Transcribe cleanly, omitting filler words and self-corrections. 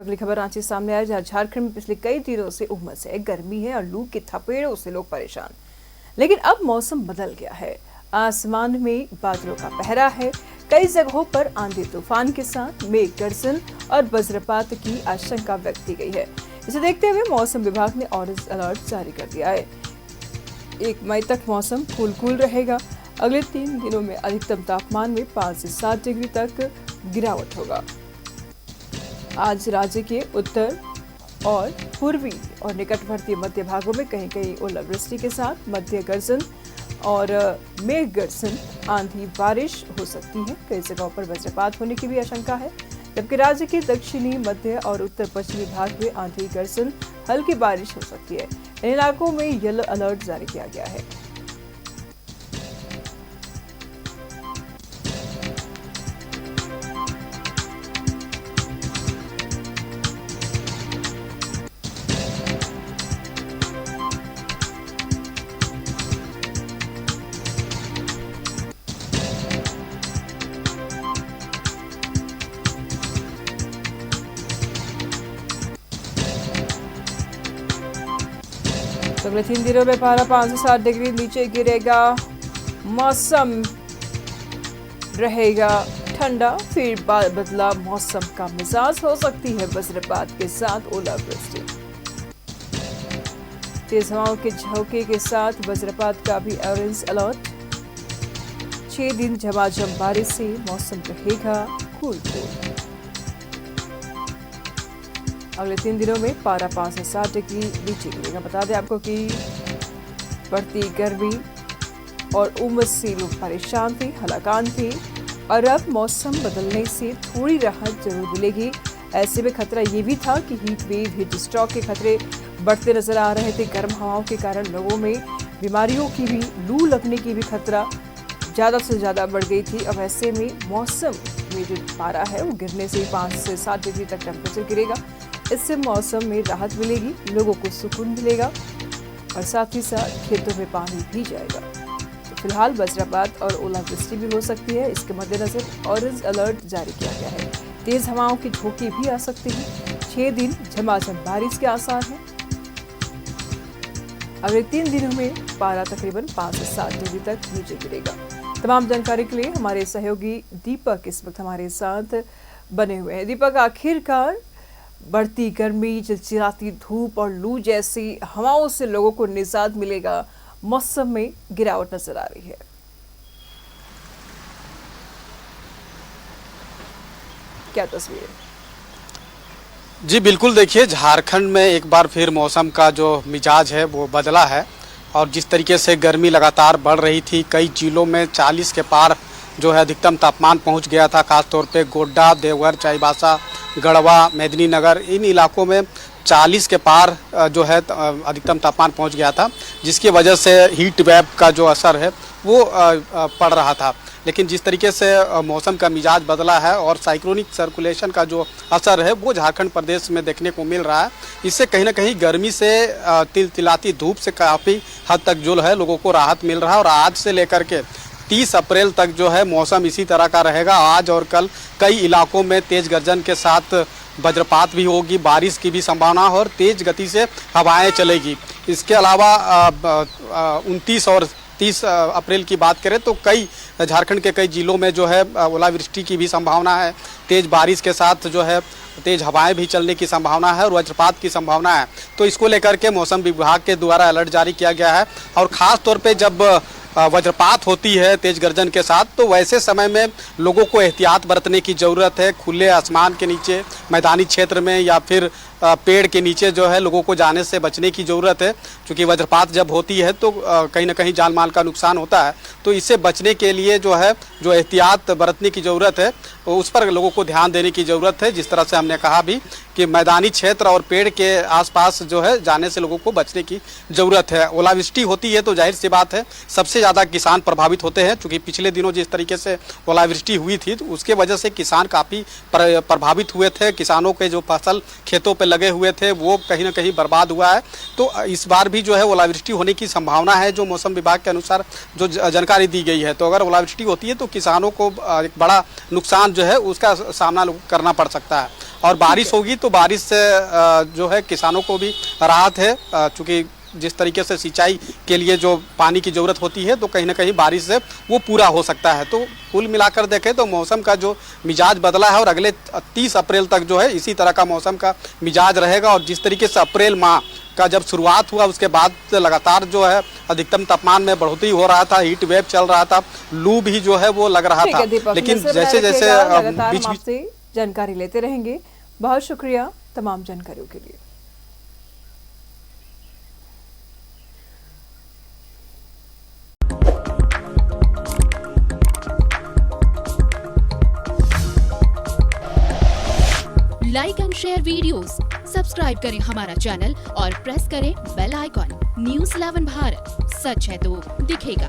अगली खबर रांची सामने आई, जहां झारखंड में पिछले कई दिनों से उमस है, गर्मी है और लू के थपेड़ों से लोग परेशान। लेकिन अब मौसम बदल गया है। आसमान में बादलों का पहरा है। कई जगहों पर आंधी तूफान के साथ मेघ गर्जन और वज्रपात की आशंका व्यक्त की गई है। इसे देखते हुए मौसम विभाग ने ऑरेंज अलर्ट जारी कर दिया है। 1 मई तक मौसम कूल रहेगा। अगले 3 दिनों में अधिकतम तापमान में 5 से 7 डिग्री तक गिरावट होगा। आज राज्य के उत्तर और पूर्वी और निकटवर्ती मध्य भागों में कहीं कहीं ओलावृष्टि के साथ मध्य गर्जन और मेघ गर्जन, आंधी बारिश हो सकती है। कई जगहों पर वज्रपात होने की भी आशंका है, जबकि राज्य के दक्षिणी, मध्य और उत्तर पश्चिमी भाग में आंधी गर्जन, हल्की बारिश हो सकती है। इन इलाकों में येलो अलर्ट जारी किया गया है। अगले 3 दिनों में पारा 5 से 7 डिग्री नीचे गिरेगा। मौसम रहेगा ठंडा, फिर बदला मौसम का मिजाज, हो सकती है वज्रपात के साथ ओलावृष्टि। तेज हवाओं के झोंके के साथ वज्रपात का भी ऑरेंज अलर्ट। 6 दिन झमाझम बारिश से मौसम रहेगा कूल। अगले 3 दिनों में पारा 5 से 7 डिग्री नीचे गिरेगा। बता दें आपको कि बढ़ती गर्मी और उमस से लोग परेशान थे, हलाकान थे, और अब मौसम बदलने से थोड़ी राहत जरूर मिलेगी। ऐसे में खतरा ये भी था कि हीट वेव, हीट स्ट्रोक के खतरे बढ़ते नजर आ रहे थे। गर्म हवाओं के कारण लोगों में बीमारियों की भी, लू लगने की भी खतरा ज़्यादा से ज़्यादा बढ़ गई थी। अब ऐसे में मौसम में जो पारा है वो गिरने से 5 से 7 डिग्री तक टेम्परेचर गिरेगा। इससे मौसम में राहत मिलेगी, लोगों को सुकून मिलेगा और साथ ही साथ खेतों में पानी भी जाएगा। तो फिलहाल वज्रपात और ओलावृष्टि भी हो सकती है। इसके मद्देनजर ऑरेंज अलर्ट जारी किया गया है। तेज हवाओं के झोंके भी आ सकते हैं। 6 दिन झमाझम बारिश के आसार हैं। अगले 3 दिनों में पारा तकरीबन 5 से 7 डिग्री तक नीचे गिरेगा। तमाम जानकारी के लिए हमारे सहयोगी दीपक इस वक्त हमारे साथ बने हुए हैं। दीपक, आखिरकार बढ़ती गर्मी, चिलचिलाती धूप और लू जैसी हवाओं से लोगों को निजात मिलेगा, मौसम में गिरावट नजर आ रही है। क्या तस्वीर? जी बिल्कुल, देखिए झारखंड में एक बार फिर मौसम का जो मिजाज है वो बदला है। और जिस तरीके से गर्मी लगातार बढ़ रही थी, कई जिलों में 40 के पार जो है अधिकतम तापमान पहुंच गया था। खासतौर पे गोड्डा, देवघर, चाईबासा, गढ़वा, मेदिनीनगर, इन इलाकों में 40 के पार जो है अधिकतम तापमान पहुंच गया था, जिसकी वजह से हीट वेव का जो असर है वो पड़ रहा था। लेकिन जिस तरीके से मौसम का मिजाज बदला है और साइक्लोनिक सर्कुलेशन का जो असर है वो झारखंड प्रदेश में देखने को मिल रहा है, इससे कहीं ना कहीं गर्मी से, तिलतिलाती धूप से काफ़ी हद तक जो है लोगों को राहत मिल रहा है। और आज से लेकर के 30 अप्रैल तक जो है मौसम इसी तरह का रहेगा। आज और कल कई इलाकों में तेज गर्जन के साथ वज्रपात भी होगी, बारिश की भी संभावना और तेज गति से हवाएं चलेगी। इसके अलावा 29 और 30 अप्रैल की बात करें तो कई झारखंड के कई जिलों में जो है ओलावृष्टि की भी संभावना है। तेज बारिश के साथ जो है तेज हवाएं भी चलने की संभावना है और वज्रपात की संभावना है। तो इसको लेकर के मौसम विभाग के द्वारा अलर्ट जारी किया गया है। और ख़ास तौर पे जब वज्रपात होती है तेज गर्जन के साथ, तो वैसे समय में लोगों को एहतियात बरतने की ज़रूरत है। खुले आसमान के नीचे, मैदानी क्षेत्र में या फिर पेड़ के नीचे जो है लोगों को जाने से बचने की ज़रूरत है। क्योंकि वज्रपात जब होती है तो कहीं ना कहीं जान माल का नुकसान होता है। तो इससे बचने के लिए जो है जो एहतियात बरतने की ज़रूरत है उस पर लोगों को ध्यान देने की ज़रूरत है। जिस तरह से हमने कहा भी कि मैदानी क्षेत्र और पेड़ के आसपास जो है जाने से लोगों को बचने की ज़रूरत है। ओलावृष्टि होती है तो जाहिर सी बात है सबसे ज़्यादा किसान प्रभावित होते हैं। क्योंकि पिछले दिनों जिस तरीके से ओलावृष्टि हुई थी तो उसके वजह से किसान काफ़ी प्रभावित हुए थे। किसानों के जो फसल खेतों पर लगे हुए थे वो कहीं ना कहीं बर्बाद हुआ है। तो इस बार भी जो है ओलावृष्टि होने की संभावना है, जो मौसम विभाग के अनुसार जो जानकारी दी गई है। तो अगर ओलावृष्टि होती है तो किसानों को एक बड़ा नुकसान जो है उसका सामना करना पड़ सकता है। और बारिश होगी तो बारिश से जो है किसानों को भी राहत है, चूँकि जिस तरीके से सिंचाई के लिए जो पानी की ज़रूरत होती है तो कहीं ना कहीं बारिश से वो पूरा हो सकता है। तो कुल मिलाकर देखें तो मौसम का जो मिजाज बदला है और अगले 30 अप्रैल तक जो है इसी तरह का मौसम का मिजाज रहेगा। और जिस तरीके से अप्रैल माह का जब शुरुआत हुआ उसके बाद लगातार जो है अधिकतम तापमान में बढ़ोतरी हो रहा था, हीट वेव चल रहा था, लू भी जो है वो लग रहा था। लेकिन जैसे जैसे बीच बीच जानकारी लेते रहेंगे। बहुत शुक्रिया तमाम जानकारियों के लिए। Like and share videos, subscribe करें हमारा चैनल और प्रेस करें बेल आइकॉन। न्यूज़ 11 भारत, सच है तो दिखेगा।